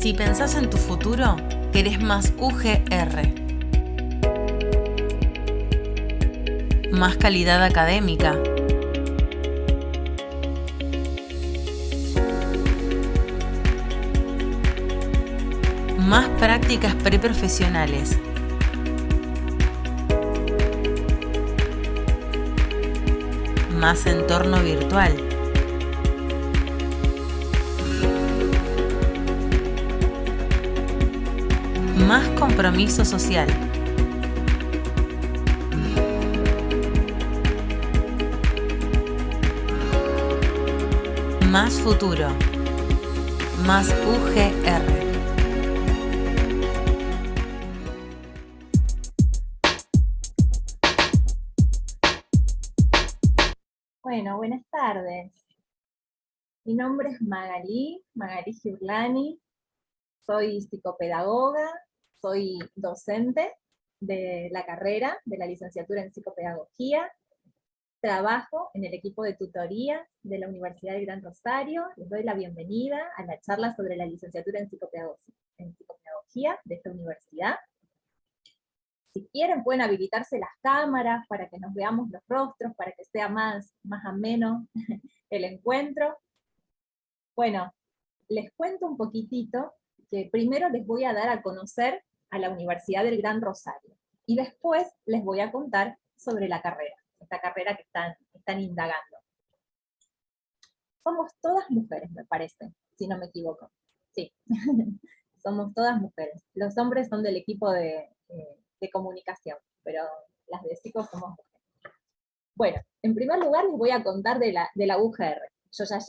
Si pensás en tu futuro, querés más UGR. Más calidad académica. Más prácticas preprofesionales. Más entorno virtual. Más compromiso social. Más futuro. Más UGR. Bueno, buenas tardes. Mi nombre es Magalí Giurlani, soy psicopedagoga, soy docente de la carrera de la licenciatura en psicopedagogía, trabajo en el equipo de tutoría de la Universidad del Gran Rosario. Les doy la bienvenida a la charla sobre la licenciatura en psicopedagogía de esta universidad. Si quieren pueden habilitarse las cámaras para que nos veamos los rostros, para que sea más ameno el encuentro. Bueno, les cuento un poquitito, que primero les voy a dar a conocer a la Universidad del Gran Rosario, y después les voy a contar sobre la carrera, esta carrera que están indagando. Somos todas mujeres, me parece, si no me equivoco. Sí, somos todas mujeres. Los hombres son del equipo de comunicación, pero las de psico somos mujeres. Bueno, en primer lugar les voy a contar de la UGR. Yo ya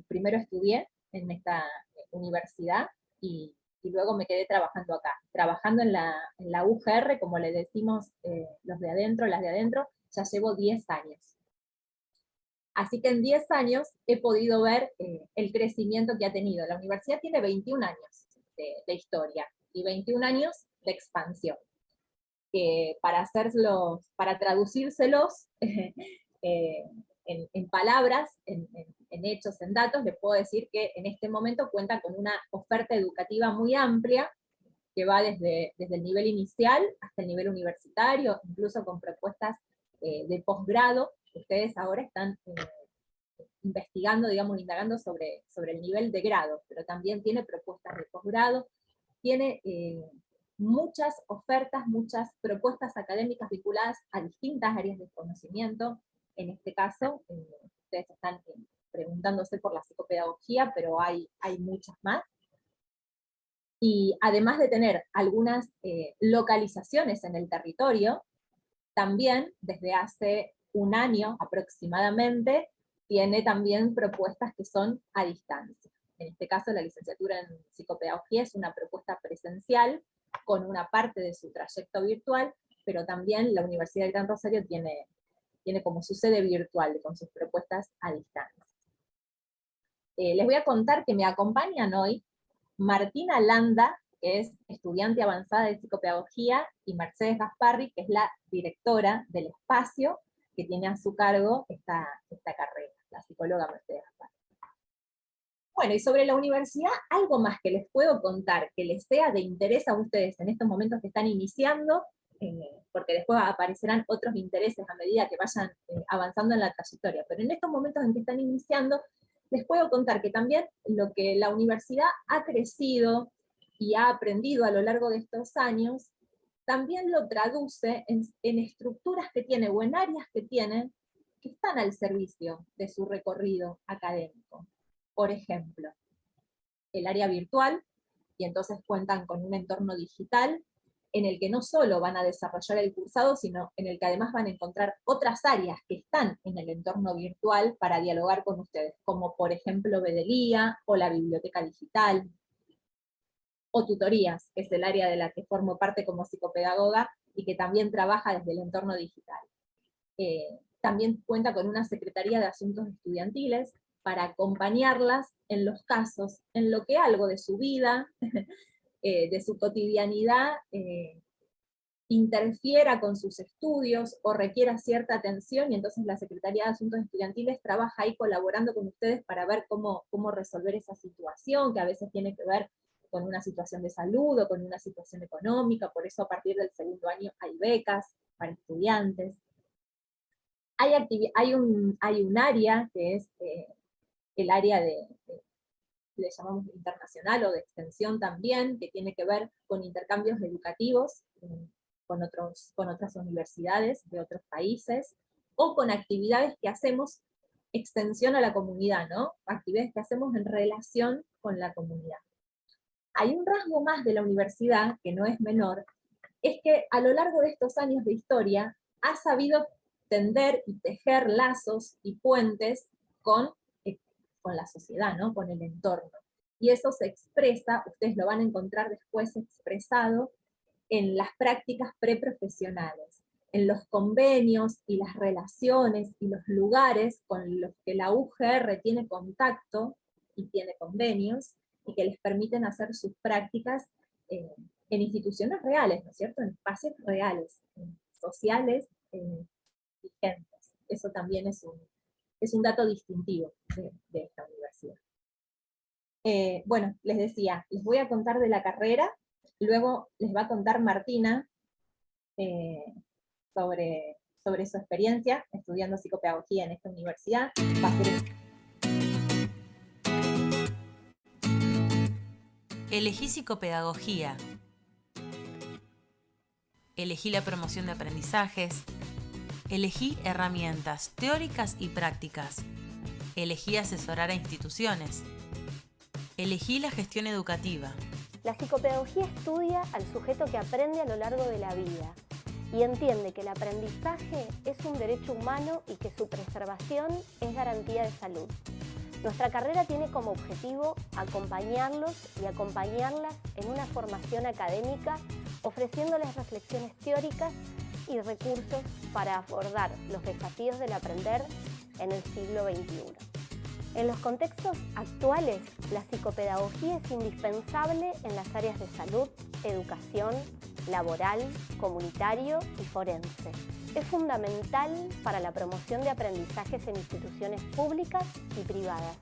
primero estudié en esta universidad y luego me quedé trabajando acá. Trabajando en la UGR, como le decimos los de adentro, las de adentro, ya llevo 10 años. Así que en 10 años he podido ver el crecimiento que ha tenido. La universidad tiene 21 años de historia y 21 años de expansión. Que para traducírselos en palabras, en hechos, en datos, les puedo decir que en este momento cuenta con una oferta educativa muy amplia, que va desde el nivel inicial hasta el nivel universitario, incluso con propuestas de posgrado. Ustedes ahora están investigando, digamos, indagando sobre el nivel de grado, pero también tiene propuestas de posgrado, tiene muchas ofertas, muchas propuestas académicas vinculadas a distintas áreas de conocimiento. En este caso, ustedes están preguntándose por la psicopedagogía, pero hay muchas más. Y además de tener algunas localizaciones en el territorio, también desde hace un año aproximadamente, tiene también propuestas que son a distancia. En este caso, la licenciatura en psicopedagogía es una propuesta presencial, con una parte de su trayecto virtual, pero también la Universidad del Gran Rosario tiene como su sede virtual, con sus propuestas a distancia. Les voy a contar que me acompañan hoy Martina Landa, que es estudiante avanzada de psicopedagogía, y Mercedes Gasparri, que es la directora del espacio que tiene a su cargo esta carrera, la psicóloga Mercedes Gasparri. Bueno, y sobre la universidad, algo más que les puedo contar, que les sea de interés a ustedes en estos momentos que están iniciando, porque después aparecerán otros intereses a medida que vayan avanzando en la trayectoria, pero en estos momentos en que están iniciando, les puedo contar que también lo que la universidad ha crecido y ha aprendido a lo largo de estos años, también lo traduce en estructuras que tiene, o en áreas que tienen, que están al servicio de su recorrido académico. Por ejemplo, el área virtual, y entonces cuentan con un entorno digital, en el que no solo van a desarrollar el cursado, sino en el que además van a encontrar otras áreas que están en el entorno virtual para dialogar con ustedes, como por ejemplo Bedelía, o la biblioteca digital, o tutorías, que es el área de la que formo parte como psicopedagoga, y que también trabaja desde el entorno digital. También cuenta con una Secretaría de Asuntos Estudiantiles, para acompañarlas en los casos en lo que algo de su vida, de su cotidianidad, interfiera con sus estudios o requiera cierta atención, y entonces la Secretaría de Asuntos Estudiantiles trabaja ahí colaborando con ustedes para ver cómo resolver esa situación, que a veces tiene que ver con una situación de salud o con una situación económica, por eso a partir del segundo año hay becas para estudiantes. Hay un área que es el área le llamamos internacional o de extensión también, que tiene que ver con intercambios educativos con otras universidades de otros países, o con actividades que hacemos extensión a la comunidad, ¿no? Actividades que hacemos en relación con la comunidad. Hay un rasgo más de la universidad, que no es menor, es que a lo largo de estos años de historia ha sabido tender y tejer lazos y puentes con la sociedad, ¿no? Con el entorno. Y eso se expresa, ustedes lo van a encontrar después expresado, en las prácticas preprofesionales, en los convenios y las relaciones y los lugares con los que la UGR tiene contacto y tiene convenios, y que les permiten hacer sus prácticas en instituciones reales, ¿no es cierto? En espacios reales, sociales, vigentes. Eso también es un dato distintivo de esta universidad. Bueno, les decía, les voy a contar de la carrera, luego les va a contar Martina sobre su experiencia estudiando psicopedagogía en esta universidad. Va a ser... Elegí psicopedagogía. Elegí la promoción de aprendizajes. Elegí herramientas teóricas y prácticas. Elegí asesorar a instituciones. Elegí la gestión educativa. La psicopedagogía estudia al sujeto que aprende a lo largo de la vida y entiende que el aprendizaje es un derecho humano y que su preservación es garantía de salud. Nuestra carrera tiene como objetivo acompañarlos y acompañarlas en una formación académica, ofreciéndoles reflexiones teóricas y recursos para abordar los desafíos del aprender en el siglo XXI. En los contextos actuales, la psicopedagogía es indispensable en las áreas de salud, educación, laboral, comunitario y forense. Es fundamental para la promoción de aprendizajes en instituciones públicas y privadas,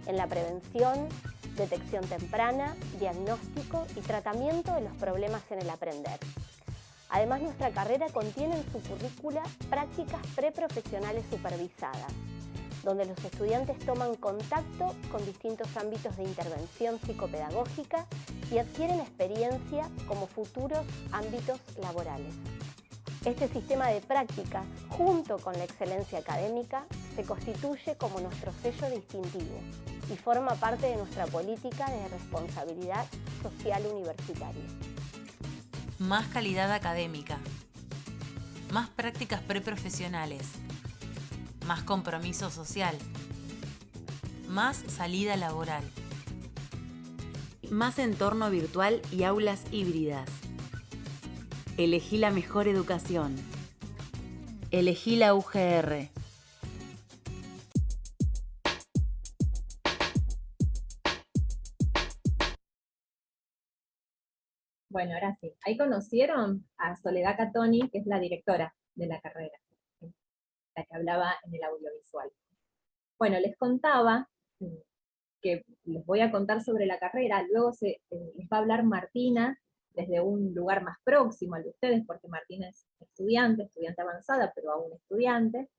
en la prevención, detección temprana, diagnóstico y tratamiento de los problemas en el aprender. Además, nuestra carrera contiene en su currícula prácticas preprofesionales supervisadas, donde los estudiantes toman contacto con distintos ámbitos de intervención psicopedagógica y adquieren experiencia como futuros ámbitos laborales. Este sistema de prácticas, junto con la excelencia académica, se constituye como nuestro sello distintivo y forma parte de nuestra política de responsabilidad social universitaria. Más calidad académica. Más prácticas preprofesionales. Más compromiso social. Más salida laboral. Más entorno virtual y aulas híbridas. Elegí la mejor educación. Elegí la UGR. Bueno, ahora sí. Ahí conocieron a Soledad Catoni, que es la directora de la carrera, la que hablaba en el audiovisual. Bueno, les contaba que les voy a contar sobre la carrera, luego les va a hablar Martina desde un lugar más próximo al de ustedes, porque Martina es estudiante avanzada, pero aún estudiante.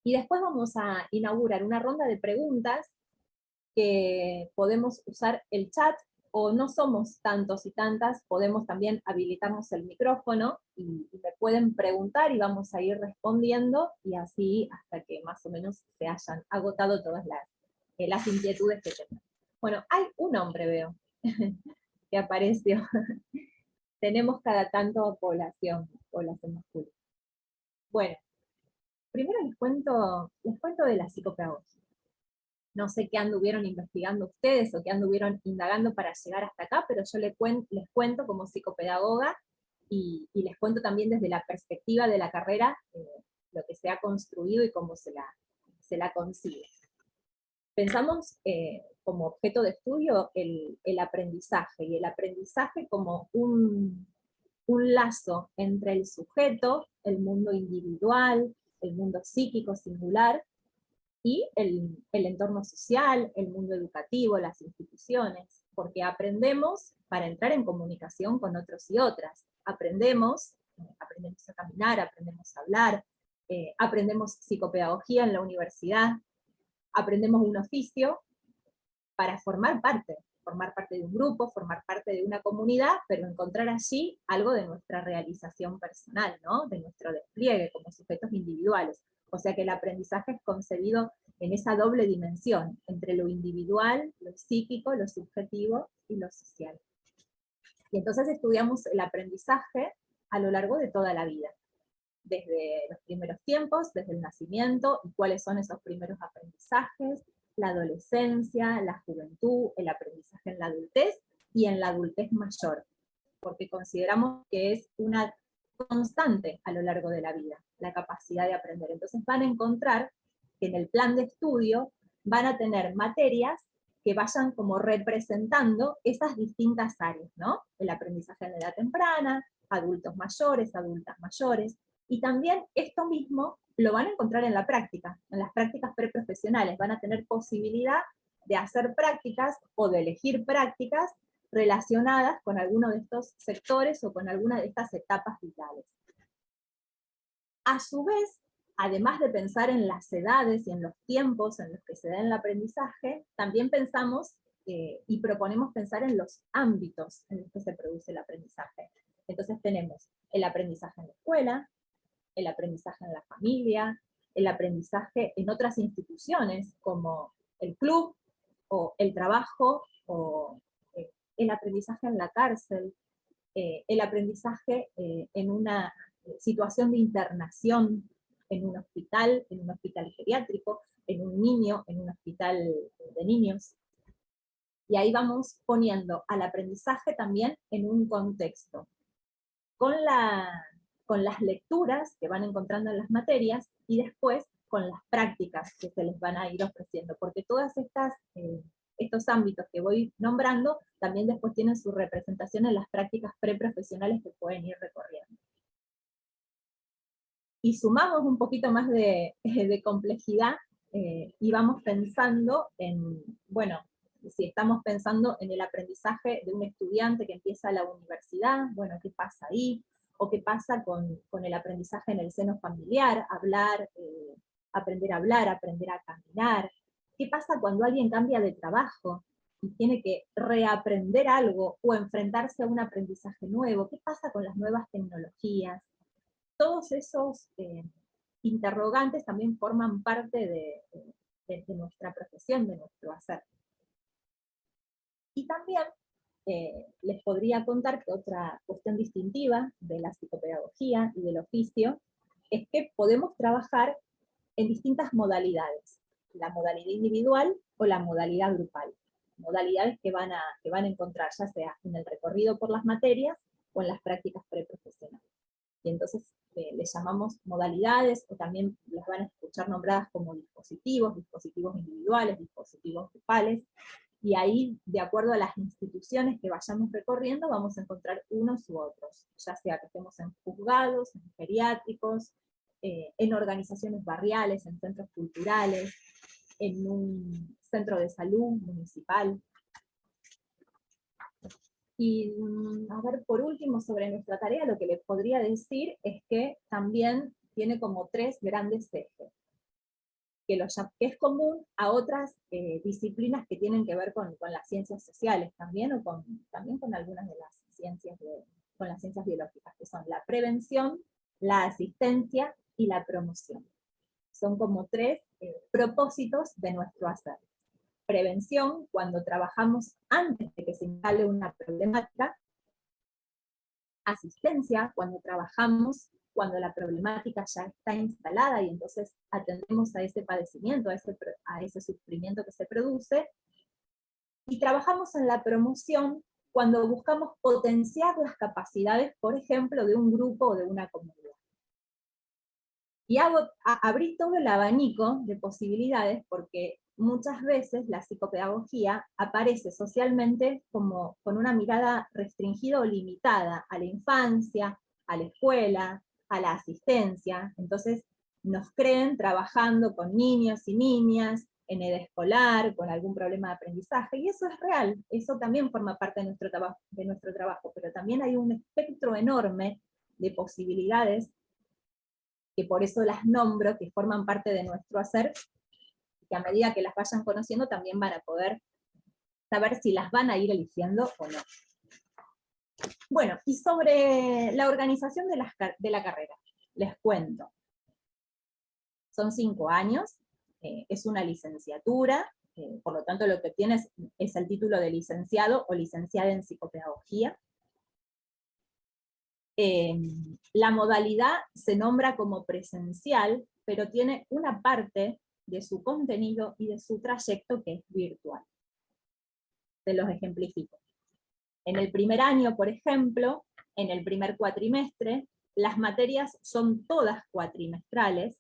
Y después vamos a inaugurar una ronda de preguntas que podemos usar el chat, o no somos tantos y tantas, podemos también habilitarnos el micrófono y me pueden preguntar y vamos a ir respondiendo, y así hasta que más o menos se hayan agotado todas las inquietudes que tengan. Bueno, hay un hombre, veo, que apareció. Tenemos cada tanto población masculina. Bueno, primero les cuento de la psicopedagogía. No sé qué anduvieron investigando ustedes o qué anduvieron indagando para llegar hasta acá, pero yo les cuento como psicopedagoga y les cuento también desde la perspectiva de la carrera lo que se ha construido y cómo se la consigue. Pensamos como objeto de estudio el aprendizaje, y el aprendizaje como un lazo entre el sujeto, el mundo individual, el mundo psíquico singular, y el entorno social, el mundo educativo, las instituciones. porque aprendemos para entrar en comunicación con otros y otras. Aprendemos a caminar, aprendemos a hablar, aprendemos psicopedagogía en la universidad, aprendemos un oficio para formar parte de un grupo, formar parte de una comunidad, pero encontrar allí algo de nuestra realización personal, ¿no? De nuestro despliegue como sujetos individuales. O sea que el aprendizaje es concebido en esa doble dimensión, entre lo individual, lo psíquico, lo subjetivo y lo social. Y entonces estudiamos el aprendizaje a lo largo de toda la vida, desde los primeros tiempos, desde el nacimiento, y cuáles son esos primeros aprendizajes, la adolescencia, la juventud, el aprendizaje en la adultez y en la adultez mayor, porque consideramos que es una constante a lo largo de la vida, la capacidad de aprender. Entonces van a encontrar que en el plan de estudio van a tener materias que vayan como representando esas distintas áreas, ¿no? El aprendizaje en la edad temprana, adultos mayores, adultas mayores, y también esto mismo lo van a encontrar en la práctica, en las prácticas preprofesionales, van a tener posibilidad de hacer prácticas o de elegir prácticas relacionadas con alguno de estos sectores o con alguna de estas etapas vitales. A su vez, además de pensar en las edades y en los tiempos en los que se da el aprendizaje, también pensamos y proponemos pensar en los ámbitos en los que se produce el aprendizaje. Entonces tenemos el aprendizaje en la escuela, el aprendizaje en la familia, el aprendizaje en otras instituciones como el club, o el trabajo, o el aprendizaje en la cárcel, el aprendizaje en una situación de internación en un hospital geriátrico, en un niño, en un hospital de niños. Y ahí vamos poniendo al aprendizaje también en un contexto, con las lecturas que van encontrando en las materias, y después con las prácticas que se les van a ir ofreciendo, porque todas estos ámbitos que voy nombrando, también después tienen su representación en las prácticas preprofesionales que pueden ir recorriendo. Y sumamos un poquito más de complejidad, y vamos pensando en, bueno, si estamos pensando en el aprendizaje de un estudiante que empieza la universidad, bueno, ¿qué pasa ahí? O qué pasa con el aprendizaje en el seno familiar, hablar, aprender a hablar, aprender a caminar. ¿Qué pasa cuando alguien cambia de trabajo y tiene que reaprender algo o enfrentarse a un aprendizaje nuevo? ¿Qué pasa con las nuevas tecnologías? Todos esos interrogantes también forman parte de nuestra profesión, de nuestro hacer. Y también les podría contar que otra cuestión distintiva de la psicopedagogía y del oficio es que podemos trabajar en distintas modalidades, la modalidad individual o la modalidad grupal, modalidades que van a encontrar ya sea en el recorrido por las materias o en las prácticas preprofesionales. Y entonces les llamamos modalidades, o también las van a escuchar nombradas como dispositivos individuales, dispositivos grupales, y ahí, de acuerdo a las instituciones que vayamos recorriendo, vamos a encontrar unos u otros, ya sea que estemos en juzgados, en geriátricos, en organizaciones barriales, en centros culturales, en un centro de salud municipal. Y a ver, por último, sobre nuestra tarea, lo que les podría decir es que también tiene como 3 grandes ejes, que es común a otras disciplinas que tienen que ver con las ciencias sociales también, o también con algunas de las ciencias, con las ciencias biológicas, que son la prevención, la asistencia y la promoción. Son como 3 propósitos de nuestro hacer. Prevención, cuando trabajamos antes de que se instale una problemática. Asistencia, cuando trabajamos cuando la problemática ya está instalada y entonces atendemos a ese padecimiento, a ese sufrimiento que se produce. Y trabajamos en la promoción cuando buscamos potenciar las capacidades, por ejemplo, de un grupo o de una comunidad. Y abrí todo el abanico de posibilidades porque muchas veces la psicopedagogía aparece socialmente como con una mirada restringida o limitada a la infancia, a la escuela, a la asistencia. Entonces nos creen trabajando con niños y niñas, en edad escolar, con algún problema de aprendizaje, y eso es real, eso también forma parte de nuestro trabajo, pero también hay un espectro enorme de posibilidades, que por eso las nombro, que forman parte de nuestro hacer, que a medida que las vayan conociendo también van a poder saber si las van a ir eligiendo o no. Bueno, y sobre la organización de la carrera, les cuento. Son 5 años, es una licenciatura, por lo tanto lo que obtienes es el título de licenciado o licenciada en psicopedagogía. La modalidad se nombra como presencial, pero tiene una parte de su contenido y de su trayecto que es virtual. Se los ejemplifico. En el primer año, por ejemplo, en el primer cuatrimestre, las materias son todas cuatrimestrales,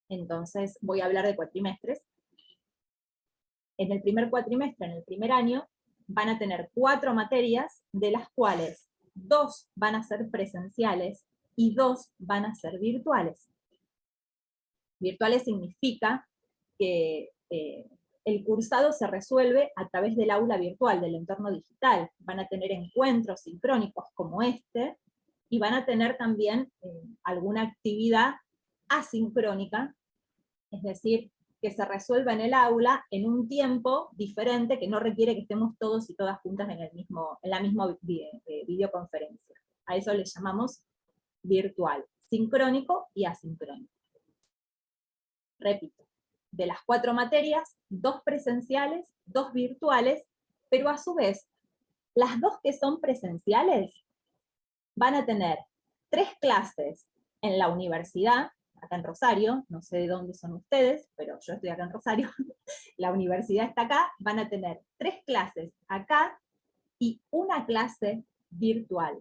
entonces voy a hablar de cuatrimestres. En el primer cuatrimestre, en el primer año, van a tener 4 materias, de las cuales 2 van a ser presenciales y 2 van a ser virtuales. Virtuales significa que el cursado se resuelve a través del aula virtual, del entorno digital. Van a tener encuentros sincrónicos como este, y van a tener también alguna actividad asincrónica, es decir, que se resuelva en el aula en un tiempo diferente, que no requiere que estemos todos y todas juntas en la misma videoconferencia. A eso le llamamos virtual, sincrónico y asincrónico. Repito, de las 4 materias, 2 presenciales, 2 virtuales, pero a su vez, las 2 que son presenciales van a tener 3 clases en la universidad, acá en Rosario, no sé de dónde son ustedes, pero yo estoy acá en Rosario, la universidad está acá, van a tener 3 clases acá y una clase virtual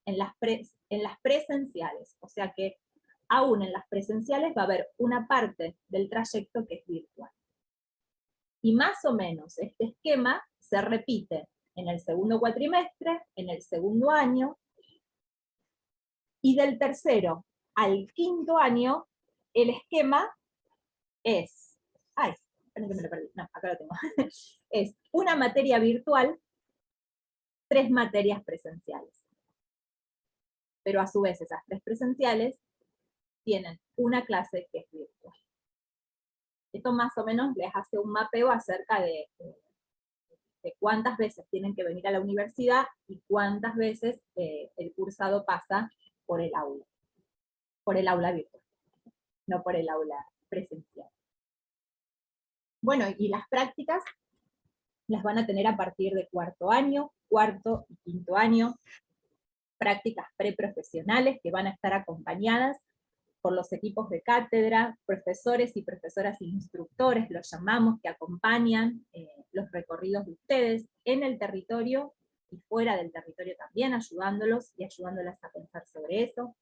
en las presenciales, o sea que aún en las presenciales va a haber una parte del trayecto que es virtual. Y más o menos este esquema se repite en el segundo cuatrimestre, en el segundo año, y del tercero al quinto año, el esquema es, esperen que me lo perdí, no, acá lo tengo, es una materia virtual, 3 materias presenciales. Pero a su vez esas 3 presenciales tienen una clase que es virtual. Esto más o menos les hace un mapeo acerca de cuántas veces tienen que venir a la universidad y cuántas veces el cursado pasa por el aula virtual, no por el aula presencial. Bueno, y las prácticas las van a tener a partir de 4º año, 4º y 5º año, prácticas preprofesionales que van a estar acompañadas por los equipos de cátedra, profesores y profesoras e instructores, los llamamos, que acompañan los recorridos de ustedes en el territorio y fuera del territorio también, ayudándolos y ayudándolas a pensar sobre eso.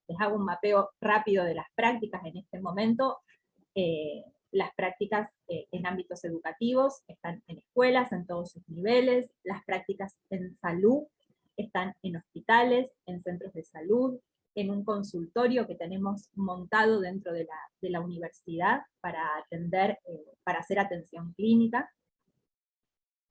Les hago un mapeo rápido de las prácticas en este momento. Las prácticas en ámbitos educativos están en escuelas, en todos sus niveles. Las prácticas en salud están en hospitales, en centros de salud, en un consultorio que tenemos montado dentro de la universidad para atender, para hacer atención clínica.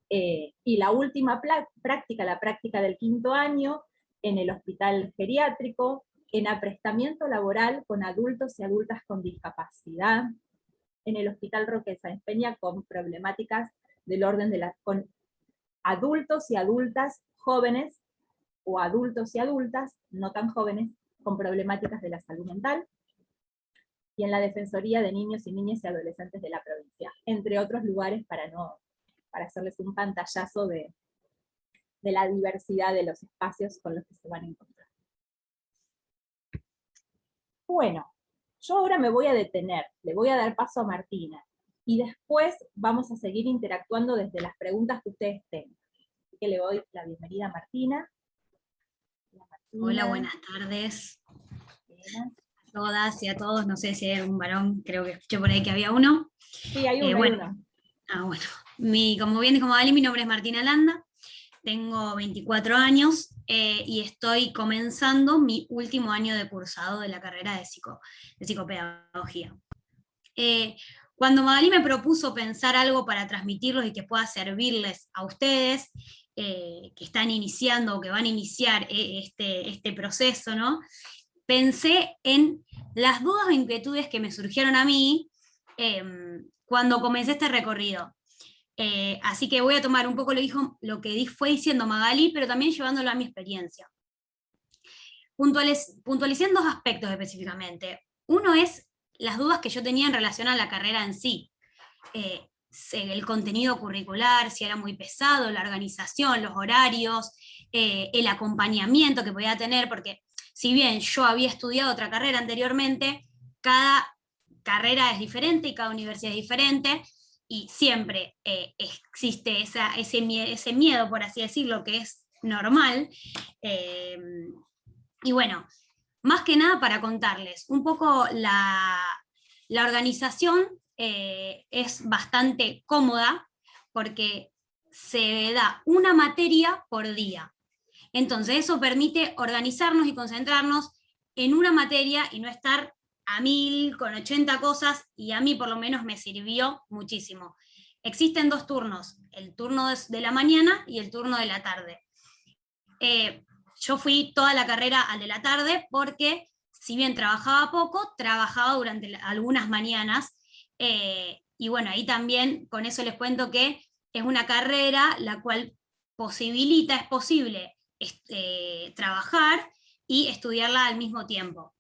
Y la última práctica, la práctica del 5º año, en el hospital geriátrico, en aprestamiento laboral con adultos y adultas con discapacidad, en el Hospital Roque Sáenz Peña con problemáticas del orden con adultos y adultas jóvenes, o adultos y adultas no tan jóvenes, con problemáticas de la salud mental, y en la Defensoría de Niños y Niñas y Adolescentes de la provincia, entre otros lugares para hacerles un pantallazo de la diversidad de los espacios con los que se van a encontrar. Bueno, yo ahora me voy a detener, le voy a dar paso a Martina, y después vamos a seguir interactuando desde las preguntas que ustedes tengan. Así que le doy la bienvenida a Martina. Hola, buenas tardes a todas y a todos. No sé si hay algún varón, creo que escuché por ahí que había uno. Sí, hay uno. Bueno. Como bien dijo Ali, mi nombre es Martina Landa, tengo 24 años y estoy comenzando mi último año de cursado de la carrera de psicopedagogía. Cuando Magalí me propuso pensar algo para transmitirlos y que pueda servirles a ustedes, que están iniciando o que van a iniciar este proceso, ¿no? Pensé en las dudas o inquietudes que me surgieron a mí cuando comencé este recorrido. Así que voy a tomar un poco lo que fue diciendo Magalí, pero también llevándolo a mi experiencia. Puntualicé en dos aspectos específicamente. Uno es las dudas que yo tenía en relación a la carrera en sí. El contenido curricular, si era muy pesado, la organización, los horarios, el acompañamiento que podía tener, porque si bien yo había estudiado otra carrera anteriormente, cada carrera es diferente y cada universidad es diferente, y siempre existe ese miedo, por así decirlo, que es normal. Y bueno, más que nada para contarles, un poco la organización es bastante cómoda porque se da una materia por día. Entonces eso permite organizarnos y concentrarnos en una materia y no estar a 1000 con 80 cosas, y a mí por lo menos me sirvió muchísimo. Existen dos turnos, el turno de la mañana y el turno de la tarde. Yo fui toda la carrera al de la tarde porque, si bien trabajaba poco, trabajaba durante algunas mañanas, y bueno, ahí también con eso les cuento que es una carrera la cual es posible trabajar y estudiarla al mismo tiempo.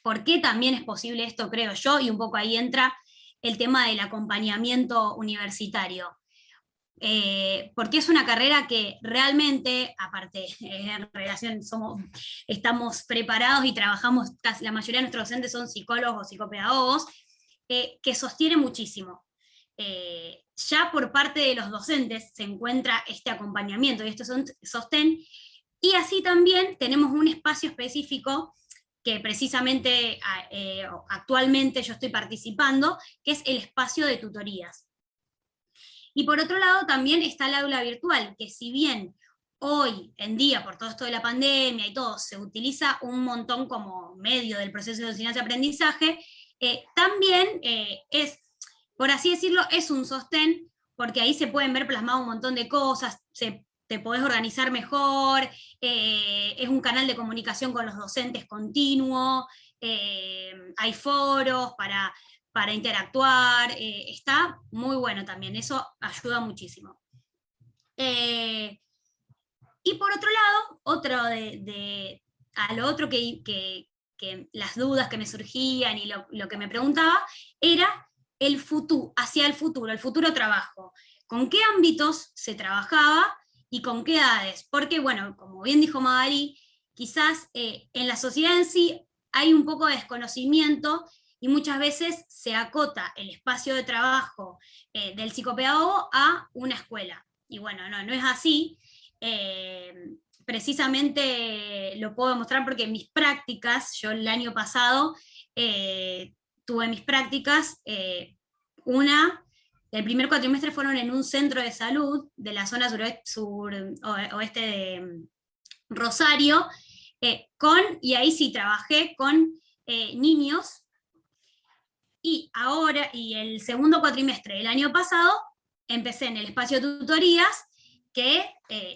¿Por qué también es posible esto, creo yo? Y un poco ahí entra el tema del acompañamiento universitario. Porque es una carrera que realmente, aparte, en relación estamos preparados y trabajamos, casi la mayoría de nuestros docentes son psicólogos o psicopedagogos, que sostiene muchísimo. Ya por parte de los docentes se encuentra este acompañamiento y este sostén, y así también tenemos un espacio específico que precisamente actualmente yo estoy participando, que es el espacio de tutorías. Y por otro lado también está el aula virtual, que si bien hoy en día, por todo esto de la pandemia y todo, se utiliza un montón como medio del proceso de enseñanza-aprendizaje, también es, por así decirlo, es un sostén, porque ahí se pueden ver plasmado un montón de cosas, te podés organizar mejor, es un canal de comunicación con los docentes continuo, hay foros para interactuar, está muy bueno también, eso ayuda muchísimo. Y por otro lado, a lo otro que las dudas que me surgían y lo que me preguntaba, era hacia el futuro trabajo. ¿Con qué ámbitos se trabajaba y con qué edades? Porque, bueno, como bien dijo Magalí, quizás en la sociedad en sí hay un poco de desconocimiento y muchas veces se acota el espacio de trabajo del psicopedagogo a una escuela. Y bueno, no es así. Precisamente lo puedo demostrar porque en mis prácticas, yo el año pasado tuve mis prácticas, el primer cuatrimestre fueron en un centro de salud de la zona oeste de Rosario, y ahí sí trabajé con niños, y el segundo cuatrimestre del año pasado empecé en el espacio de tutorías, que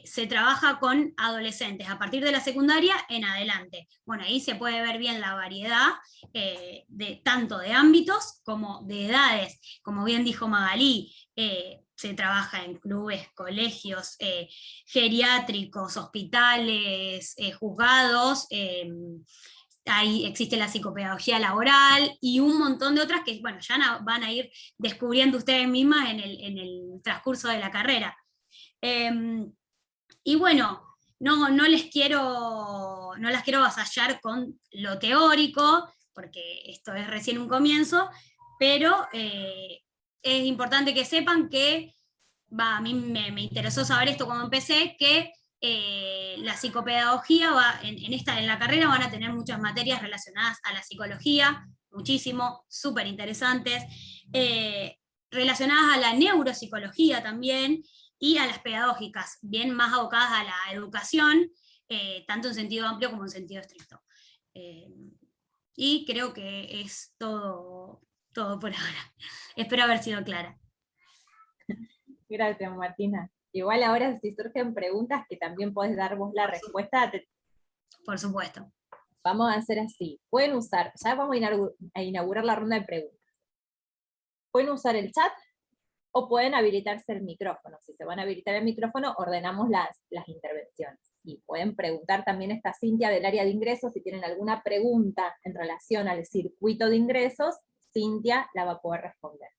se trabaja con adolescentes a partir de la secundaria en adelante. Bueno, ahí se puede ver bien la variedad tanto de ámbitos como de edades. Como bien dijo Magalí, se trabaja en clubes, colegios, geriátricos, hospitales, juzgados, ahí existe la psicopedagogía laboral y un montón de otras que, bueno, ya van a ir descubriendo ustedes mismas en el transcurso de la carrera. Y bueno, no las quiero avasallar con lo teórico, porque esto es recién un comienzo, pero es importante que sepan que, a mí me interesó saber esto cuando empecé, que la psicopedagogía en la carrera van a tener muchas materias relacionadas a la psicología, muchísimo, súper interesantes, relacionadas a la neuropsicología también, y a las pedagógicas, bien más abocadas a la educación, tanto en sentido amplio como en sentido estricto. Y creo que es todo todo por ahora. Espero haber sido clara. Gracias, Martina. Igual ahora si surgen preguntas que también podés dar vos la respuesta, Por supuesto. vamos a hacer así. Pueden usar, ya vamos a inaugurar la ronda de preguntas. Pueden usar el chat o pueden habilitarse el micrófono. Si se van a habilitar el micrófono, ordenamos las intervenciones. Y pueden preguntar también, está Cintia del área de ingresos, si tienen alguna pregunta en relación al circuito de ingresos, Cintia la va a poder responder.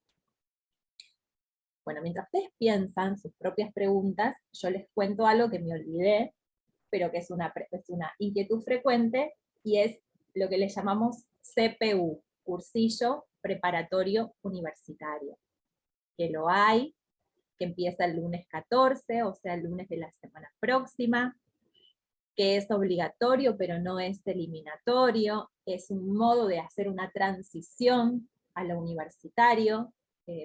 Bueno, mientras ustedes piensan sus propias preguntas, yo les cuento algo que me olvidé, pero que es una inquietud frecuente, y es lo que le llamamos CPU, cursillo preparatorio universitario, que lo hay, que empieza el lunes 14, o sea, el lunes de la semana próxima, que es obligatorio pero no es eliminatorio, es un modo de hacer una transición a lo universitario,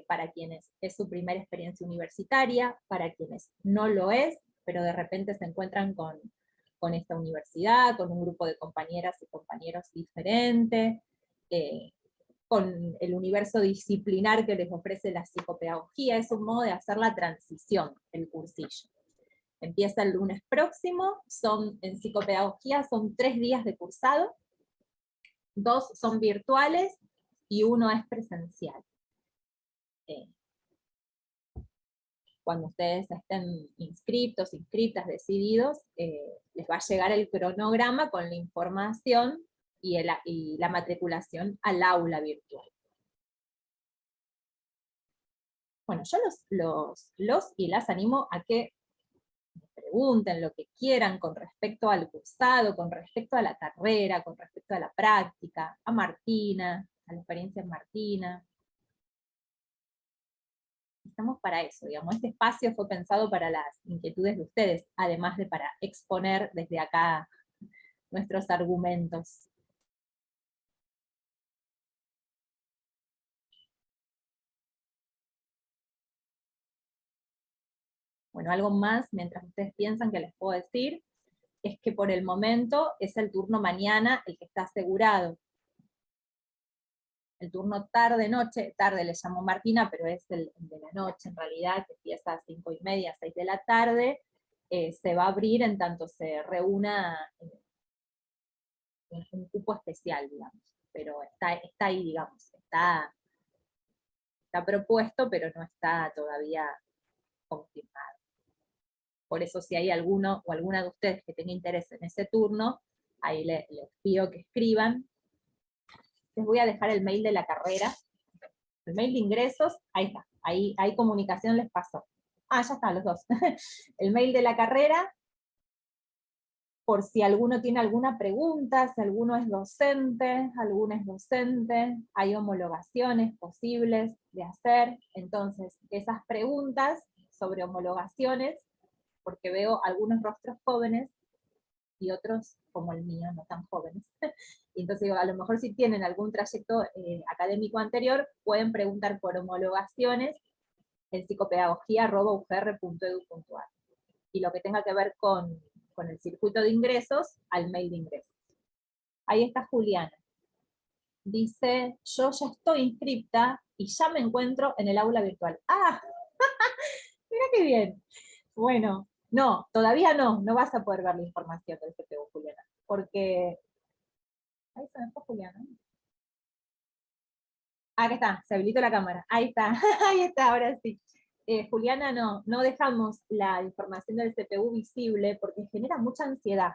para quienes es su primera experiencia universitaria, para quienes no lo es, pero de repente se encuentran con esta universidad, con un grupo de compañeras y compañeros diferentes, con el universo disciplinar que les ofrece la psicopedagogía. Es un modo de hacer la transición, el cursillo. Empieza el lunes próximo, en psicopedagogía son 3 días de cursado, 2 son virtuales y 1 es presencial. Cuando ustedes estén inscriptos, inscritas, decididos, les va a llegar el cronograma con la información y la matriculación al aula virtual. Bueno, yo los y las animo a que pregunten lo que quieran con respecto al cursado, con respecto a la carrera, con respecto a la práctica, a Martina, a la experiencia en Martina. Estamos para eso, digamos, este espacio fue pensado para las inquietudes de ustedes, además de para exponer desde acá nuestros argumentos. Bueno, algo más, mientras ustedes piensan que les puedo decir, es que por el momento es el turno mañana el que está asegurado. El turno tarde-noche, tarde le llamo Martina, pero es el de la noche en realidad, que empieza a 5:30, 6 de la tarde, se va a abrir en tanto se reúna un cupo especial, digamos. Pero está ahí, digamos, está propuesto, pero no está todavía confirmado. Por eso si hay alguno o alguna de ustedes que tenga interés en ese turno, ahí les pido que escriban. Les voy a dejar el mail de la carrera. El mail de ingresos, ahí está. Ahí comunicación les pasó. Ah, ya están los dos. El mail de la carrera, por si alguno tiene alguna pregunta, si alguno es docente, hay homologaciones posibles de hacer. Entonces, esas preguntas sobre homologaciones, porque veo algunos rostros jóvenes y otros como el mío, no tan jóvenes. Y entonces digo, a lo mejor si tienen algún trayecto académico anterior, pueden preguntar por homologaciones en psicopedagogía@ugr.edu.ar. Y lo que tenga que ver con el circuito de ingresos, al mail de ingresos. Ahí está Juliana. Dice, yo ya estoy inscripta y ya me encuentro en el aula virtual. ¡Ah! Mira qué bien. Bueno, no, todavía no vas a poder ver la información del CPU, Juliana, porque... Ahí se me fue Juliana. Ah, acá está, se habilitó la cámara. Ahí está, ahí está, ahora sí. Juliana, no dejamos la información del CPU visible porque genera mucha ansiedad.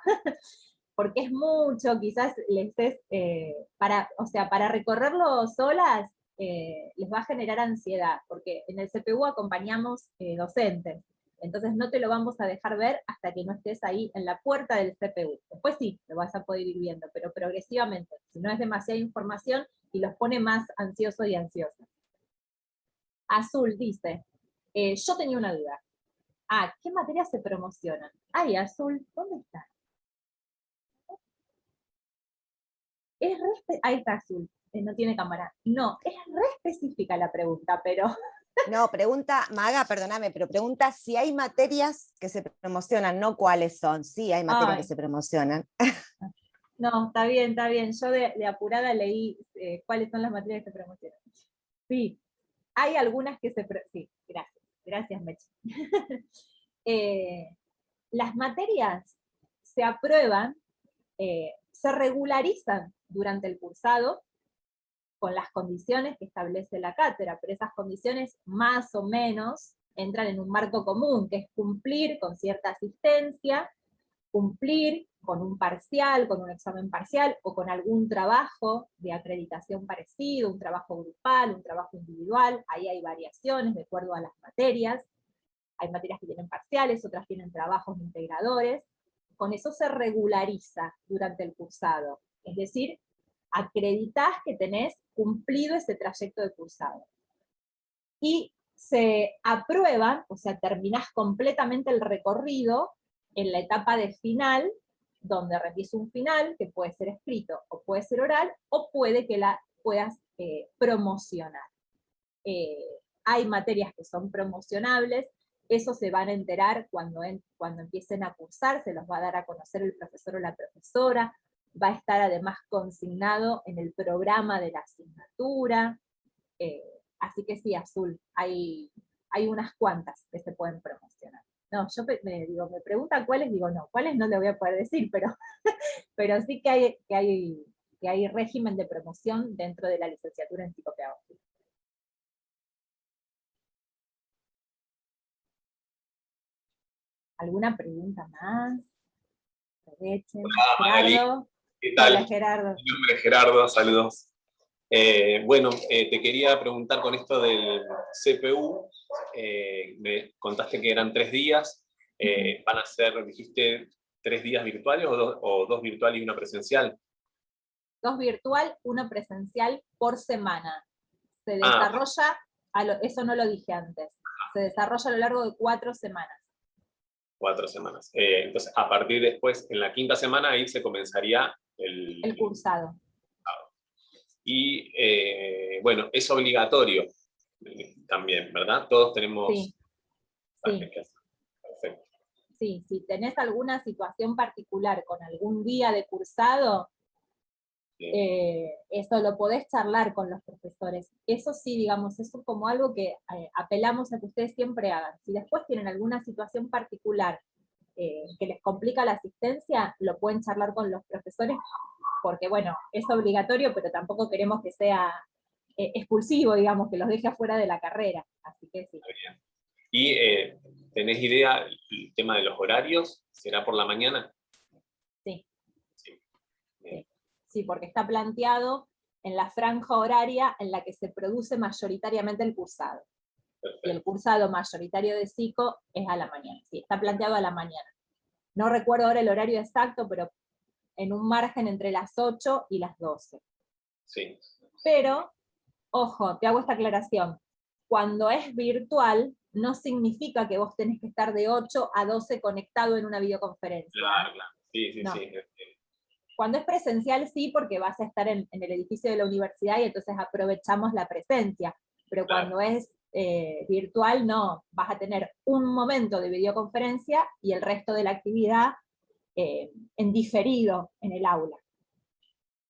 Porque es mucho, quizás les es, para recorrerlo solas, les va a generar ansiedad, porque en el CPU acompañamos docentes, entonces no te lo vamos a dejar ver hasta que no estés ahí en la puerta del CPU. Después sí, lo vas a poder ir viendo, pero progresivamente, si no es demasiada información y los pone más ansiosos y ansiosas. Azul dice, yo tenía una duda. Ah, ¿qué materias se promocionan? Ay, Azul, ¿dónde está? Ahí está Azul, no tiene cámara. No, es re específica la pregunta, pero... No, pregunta, Maga, perdóname, pero pregunta si hay materias que se promocionan, no cuáles son. Sí, hay materias que se promocionan. No, está bien. Yo de apurada leí cuáles son las materias que se promocionan. Sí, hay algunas que sí, gracias Meche. Las materias se aprueban, se regularizan durante el cursado con las condiciones que establece la cátedra, pero esas condiciones más o menos entran en un marco común, que es cumplir con cierta asistencia, cumplir con un parcial, con un examen parcial, o con algún trabajo de acreditación parecido, un trabajo grupal, un trabajo individual. Ahí hay variaciones de acuerdo a las materias. Hay materias que tienen parciales, otras tienen trabajos integradores. Con eso se regulariza durante el cursado. Es decir, acreditás que tenés cumplido ese trayecto de cursado. Y se aprueban, o sea, terminás completamente el recorrido en la etapa de final, donde rendís un final, que puede ser escrito o puede ser oral, o puede que la puedas promocionar. Hay materias que son promocionables, eso se van a enterar cuando empiecen a cursar, se los va a dar a conocer el profesor o la profesora, va a estar además consignado en el programa de la asignatura, así que sí, Azul, hay unas cuantas que se pueden promocionar. No, yo me preguntan cuáles, digo no, cuáles no le voy a poder decir, pero, pero sí que hay régimen de promoción dentro de la licenciatura en psicopedagogía. ¿Alguna pregunta más? Aprovechen. Hola, Magali. Gerardo. ¿Qué tal? Hola, Gerardo. Mi nombre es Gerardo, saludos. Bueno, te quería preguntar con esto del CPU, me contaste que eran 3 días, ¿van a ser, dijiste, 3 días virtuales o 2 virtuales y 1 presencial? 2 virtual, 1 presencial por semana. Se desarrolla, eso no lo dije antes, se desarrolla a lo largo de 4 semanas. 4 semanas. Entonces, a partir después, en la 5ª semana, ahí se comenzaría el cursado. Y, bueno, es obligatorio también, ¿verdad? Todos tenemos... Sí. Sí. Perfecto. Sí, si tenés alguna situación particular con algún día de cursado, eso lo podés charlar con los profesores. Eso sí, digamos, eso es como algo que apelamos a que ustedes siempre hagan. Si después tienen alguna situación particular que les complica la asistencia, lo pueden charlar con los profesores, porque bueno, es obligatorio, pero tampoco queremos que sea expulsivo, digamos, que los deje afuera de la carrera. Así que sí. Bien. ¿Y tenés idea el tema de los horarios? ¿Será por la mañana? Sí. Sí. Sí, porque está planteado en la franja horaria en la que se produce mayoritariamente el cursado. Perfecto. Y el cursado mayoritario de psico es a la mañana. Sí, está planteado a la mañana. No recuerdo ahora el horario exacto, pero en un margen entre las 8 y las 12. Sí. Pero, ojo, te hago esta aclaración. Cuando es virtual, no significa que vos tenés que estar de 8 a 12 conectado en una videoconferencia. Claro, claro. Sí, sí, no. sí. Cuando es presencial sí, porque vas a estar en el edificio de la universidad y entonces aprovechamos la presencia. Pero Claro. cuando es virtual no, vas a tener un momento de videoconferencia y el resto de la actividad en diferido en el aula.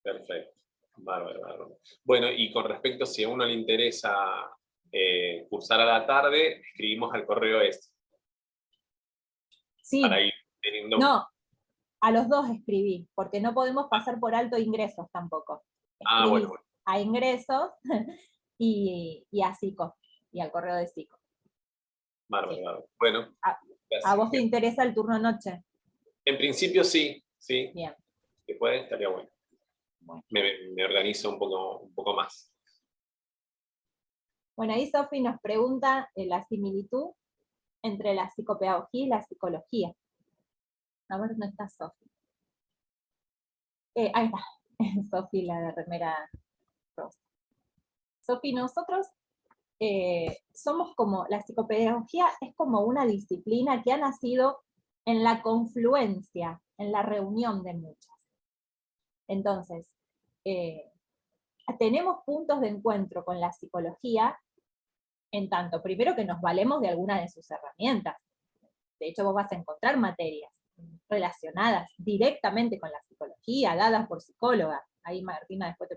Perfecto. Bárbaro, bárbaro. Bueno, y con respecto, si a uno le interesa cursar a la tarde, escribimos al correo este. Sí. Para ir teniendo... No, a los dos escribí, porque no podemos pasar por alto ingresos tampoco. Escribís bueno. a ingresos y a psico, y al correo de psico. Bárbaro, Sí. bárbaro. Bueno. ¿A vos te interesa el turno noche? En principio sí, sí. Bien. Si puede, estaría bueno. Me organizo un poco más. Bueno, ahí Sofi nos pregunta la similitud entre la psicopedagogía y la psicología. A ver, ¿dónde está Sofi? Ahí está, Sofi, la de remera rosa. Sofi, nosotros somos como, la psicopedagogía es como una disciplina que ha nacido en la confluencia, en la reunión de muchas. Entonces, tenemos puntos de encuentro con la psicología, en tanto, primero que nos valemos de alguna de sus herramientas. De hecho, vos vas a encontrar materias relacionadas directamente con la psicología, dadas por psicólogas. Ahí Martina después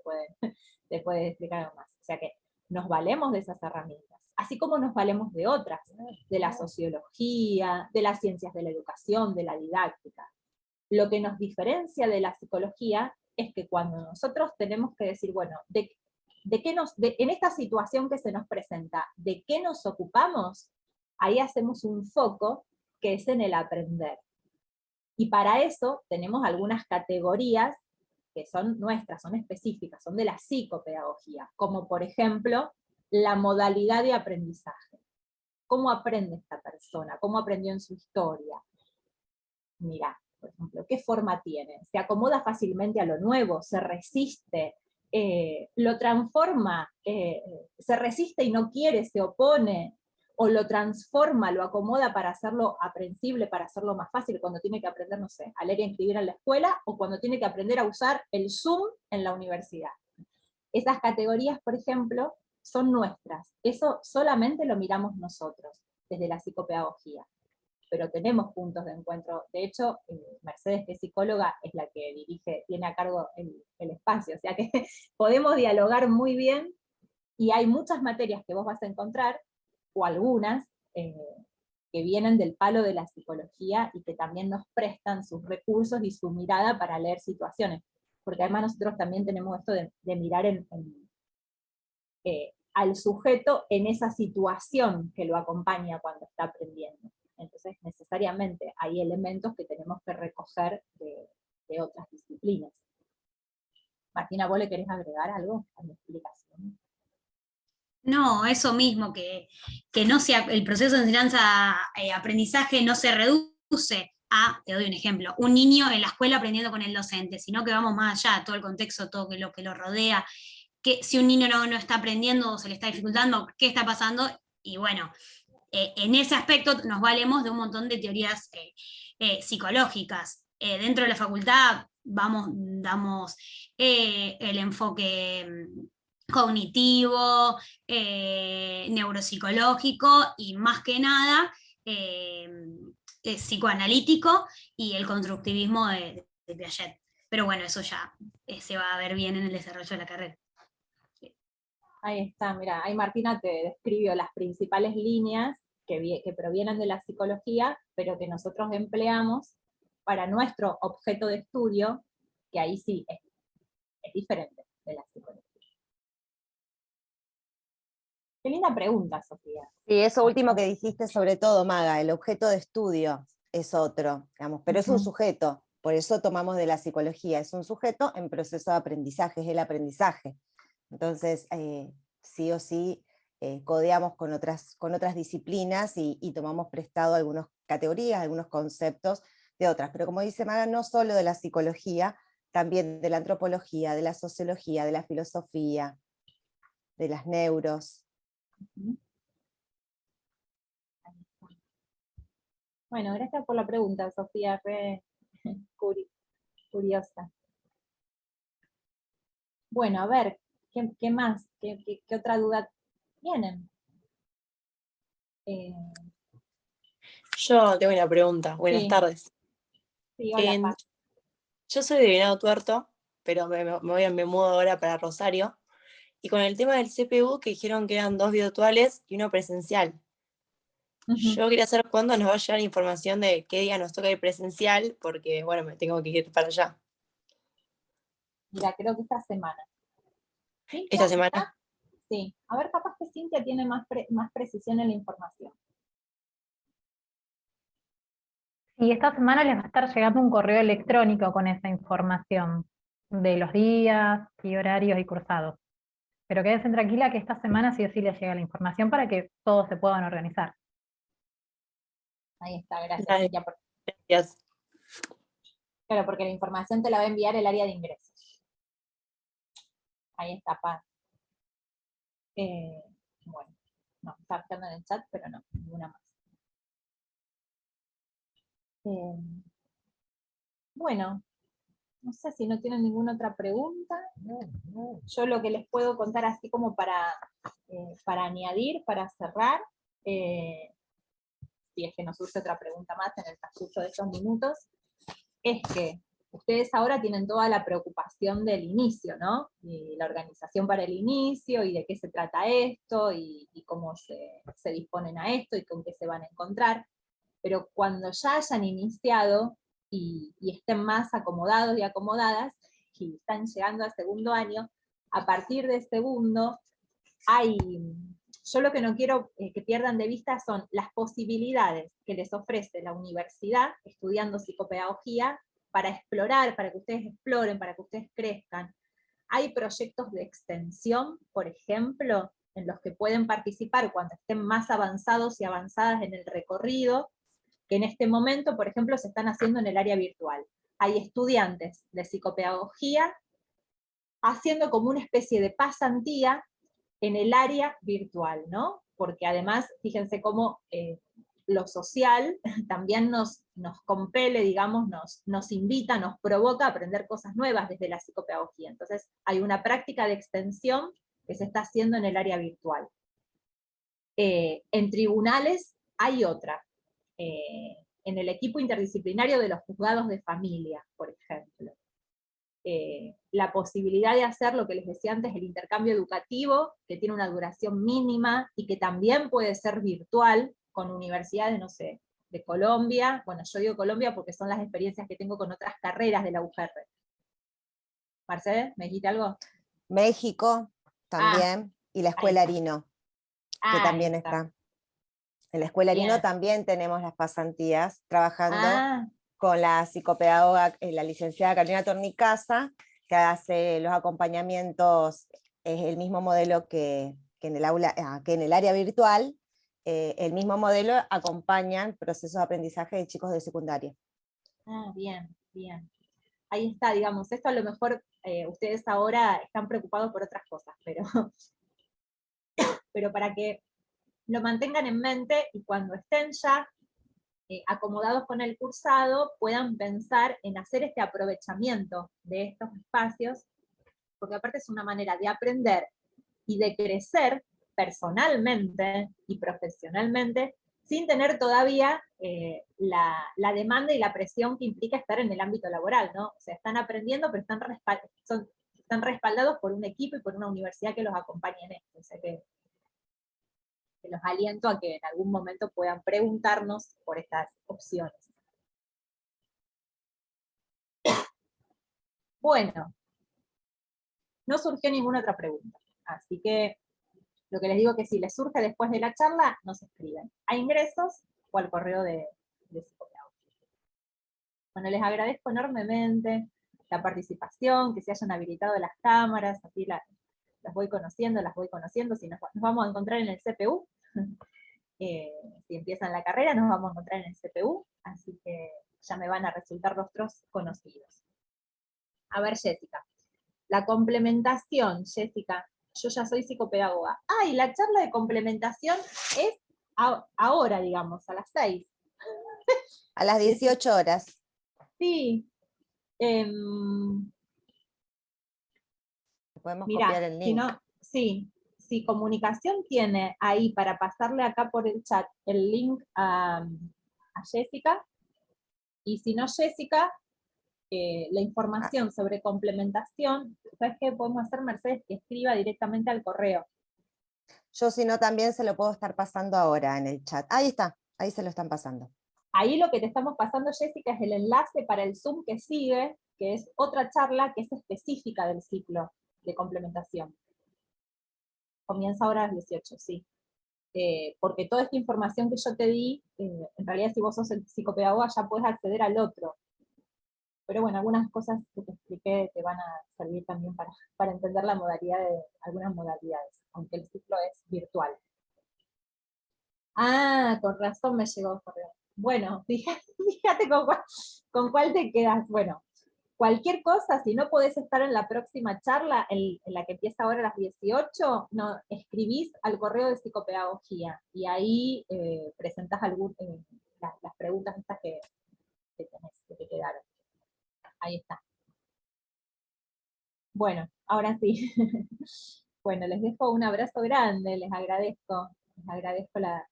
te puede explicar algo más. O sea que nos valemos de esas herramientas, así como nos valemos de otras, de la sociología, de las ciencias de la educación, de la didáctica. Lo que nos diferencia de la psicología es que cuando nosotros tenemos que decir, bueno, en esta situación que se nos presenta, ¿de qué nos ocupamos? Ahí hacemos un foco que es en el aprender. Y para eso tenemos algunas categorías que son nuestras, son específicas, son de la psicopedagogía, como por ejemplo, la modalidad de aprendizaje. ¿Cómo aprende esta persona? ¿Cómo aprendió en su historia? Mirá, por ejemplo, ¿qué forma tiene? ¿Se acomoda fácilmente a lo nuevo? ¿Se resiste? ¿Lo transforma? ¿Se resiste y no quiere? ¿Se opone? ¿O lo transforma, lo acomoda para hacerlo aprensible, para hacerlo más fácil cuando tiene que aprender, no sé, a leer y a escribir en la escuela, o cuando tiene que aprender a usar el Zoom en la universidad? Esas categorías, por ejemplo, son nuestras. Eso solamente lo miramos nosotros, desde la psicopedagogía. Pero tenemos puntos de encuentro. De hecho, Mercedes, que es psicóloga, es la que tiene a cargo el espacio, o sea que podemos dialogar muy bien, y hay muchas materias que vos vas a encontrar, o algunas, que vienen del palo de la psicología y que también nos prestan sus recursos y su mirada para leer situaciones. Porque además nosotros también tenemos esto de mirar al sujeto en esa situación que lo acompaña cuando está aprendiendo. Entonces, necesariamente hay elementos que tenemos que recoger de otras disciplinas. Martina, ¿vos le querés agregar algo a mi explicación? No, eso mismo, que no sea, el proceso de enseñanza-aprendizaje no se reduce a, te doy un ejemplo, un niño en la escuela aprendiendo con el docente, sino que vamos más allá, todo el contexto, todo lo que lo rodea, que si un niño no está aprendiendo o se le está dificultando, ¿qué está pasando? Y bueno, en ese aspecto nos valemos de un montón de teorías psicológicas. Dentro de la facultad damos el enfoque cognitivo, neuropsicológico y más que nada psicoanalítico y el constructivismo de Piaget. Pero bueno, eso ya se va a ver bien en el desarrollo de la carrera. Ahí está, mira, ahí Martina te describió las principales líneas que provienen de la psicología, pero que nosotros empleamos para nuestro objeto de estudio, que ahí sí es diferente de la psicología. Qué linda pregunta, Sofía. Sí, eso último que dijiste sobre todo, Maga, el objeto de estudio es otro, digamos, pero es un sujeto, por eso tomamos de la psicología, es un sujeto en proceso de aprendizaje, es el aprendizaje. Entonces, sí o sí, codeamos con otras disciplinas y tomamos prestado algunas categorías, algunos conceptos de otras. Pero como dice Maga, no solo de la psicología, también de la antropología, de la sociología, de la filosofía, de las neuros. Bueno, gracias por la pregunta, Sofía, fue curiosa. Bueno, a ver, ¿qué más? ¿Qué otra duda tienen? Yo tengo una pregunta. Buenas Sí. tardes. Sí, hola, Paz. Yo soy de Venado Tuerto, pero me mudo ahora para Rosario. Y con el tema del CPU, que dijeron que eran 2 virtuales y 1 presencial. Yo quería saber cuándo nos va a llegar información de qué día nos toca ir presencial, porque, bueno, me tengo que ir para allá. Mira, creo que esta semana. ¿Cintia ¿Esta semana? está? Sí. A ver, capaz que Cintia tiene más precisión en la información. Y esta semana les va a estar llegando un correo electrónico con esa información de los días y horarios y cursados. Pero quédense tranquila que esta semana sí o sí les llega la información para que todos se puedan organizar. Ahí está, gracias, Dale. Cintia. Gracias. Claro, porque la información te la va a enviar el área de ingresos. Ahí está, Paz. Bueno, no, está buscando en el chat, pero no, ninguna más. Bueno, no sé si no tienen ninguna otra pregunta. Yo lo que les puedo contar así como para añadir, para cerrar, si es que nos surge otra pregunta más en el transcurso de estos minutos, es que ustedes ahora tienen toda la preocupación del inicio, ¿no? Y la organización para el inicio, y de qué se trata esto, y cómo se disponen a esto, y con qué se van a encontrar. Pero cuando ya hayan iniciado, y estén más acomodados y acomodadas, y están llegando al segundo año, a partir de segundo, yo lo que no quiero que pierdan de vista son las posibilidades que les ofrece la universidad, estudiando psicopedagogía, para explorar, para que ustedes exploren, para que ustedes crezcan. Hay proyectos de extensión, por ejemplo, en los que pueden participar cuando estén más avanzados y avanzadas en el recorrido, que en este momento, por ejemplo, se están haciendo en el área virtual. Hay estudiantes de psicopedagogía haciendo como una especie de pasantía en el área virtual, ¿no? Porque además, fíjense cómo lo social también nos compele, digamos, nos invita, nos provoca a aprender cosas nuevas desde la psicopedagogía. Entonces, hay una práctica de extensión que se está haciendo en el área virtual. En tribunales hay otra. En el equipo interdisciplinario de los juzgados de familia, por ejemplo. La posibilidad de hacer lo que les decía antes, el intercambio educativo, que tiene una duración mínima, y que también puede ser virtual, con universidades, no sé, de Colombia. Bueno, yo digo Colombia porque son las experiencias que tengo con otras carreras de la UJR. Marcela, ¿me dijiste algo? México también, y la Escuela Arino, que también está. En la Escuela Arino también tenemos las pasantías, trabajando con la psicopedagoga, la licenciada Carolina Tornicasa, que hace los acompañamientos, es el mismo modelo que en el aula, que en el área virtual, el mismo modelo, acompañan procesos de aprendizaje de chicos de secundaria. Bien, bien. Ahí está, digamos, esto a lo mejor ustedes ahora están preocupados por otras cosas, pero para que lo mantengan en mente, y cuando estén ya acomodados con el cursado, puedan pensar en hacer este aprovechamiento de estos espacios, porque aparte es una manera de aprender y de crecer personalmente y profesionalmente, sin tener todavía la demanda y la presión que implica estar en el ámbito laboral, ¿no? O sea, están aprendiendo, pero están respaldados por un equipo y por una universidad que los acompañe en esto. O sea que los aliento a que en algún momento puedan preguntarnos por estas opciones. Bueno, no surgió ninguna otra pregunta, así que lo que les digo es que si les surge después de la charla, nos escriben a ingresos o al correo de psicopedagogía. Bueno, les agradezco enormemente la participación, que se hayan habilitado las cámaras, así las voy conociendo, si nos vamos a encontrar en el CPU, si empiezan la carrera nos vamos a encontrar en el CPU, así que ya me van a resultar rostros conocidos. A ver, Jessica, la complementación, Jessica, yo ya soy psicopedagoga. Y la charla de complementación es ahora, digamos, a las 6. A las 18 horas. Sí. Podemos mirá, copiar el link. Si comunicación tiene ahí para pasarle acá por el chat el link a Jessica, y si no Jessica, la información sobre complementación, ¿sabes qué podemos hacer, Mercedes? Que escriba directamente al correo. Yo si no también se lo puedo estar pasando ahora en el chat. Ahí está, ahí se lo están pasando. Ahí lo que te estamos pasando, Jessica, es el enlace para el Zoom que sigue, que es otra charla que es específica del ciclo de complementación. Comienza ahora a las 18, sí. Porque toda esta información que yo te di, en realidad si vos sos el psicopedagoga ya puedes acceder al otro. Pero bueno, algunas cosas que te expliqué te van a servir también para entender la modalidad de algunas modalidades, aunque el ciclo es virtual. Con razón me llegó el correo. Bueno, fíjate con cuál te quedas. Bueno, cualquier cosa, si no podés estar en la próxima charla, en la que empieza ahora a las 18, no, escribís al correo de psicopedagogía, y ahí presentás las preguntas estas que te quedaron. Ahí está. Bueno, ahora sí. Bueno, les dejo un abrazo grande, les agradezco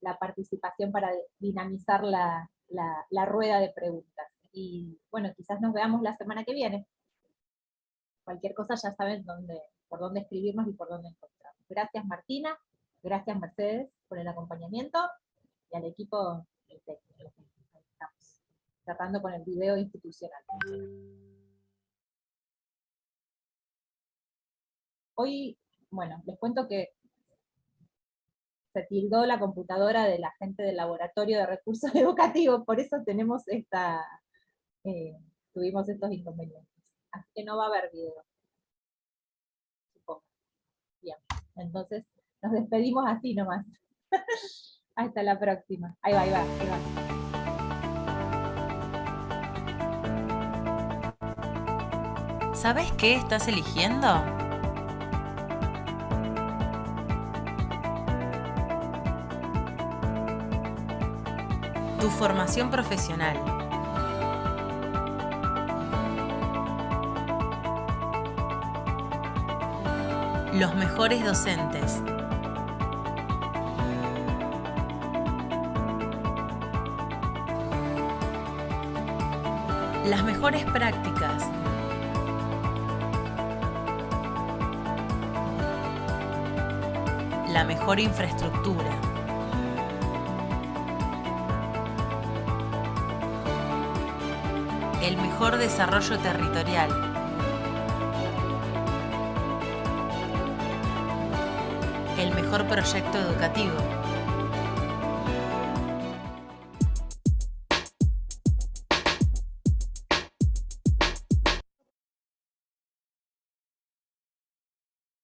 la participación para dinamizar la rueda de preguntas. y bueno, quizás nos veamos la semana que viene. Cualquier cosa ya saben por dónde escribirnos y por dónde encontrarnos. Gracias Martina, gracias Mercedes por el acompañamiento y al equipo técnico. Estamos tratando con el video institucional. Hoy, bueno, les cuento que se tildó la computadora de la gente del laboratorio de recursos educativos, por eso tenemos tuvimos estos inconvenientes. Así que no va a haber video. Supongo. Bien, entonces nos despedimos así nomás. Hasta la próxima. Ahí va. ¿Sabes qué estás eligiendo? Tu formación profesional. Los mejores docentes. Las mejores prácticas. La mejor infraestructura. El mejor desarrollo territorial. El mejor proyecto educativo.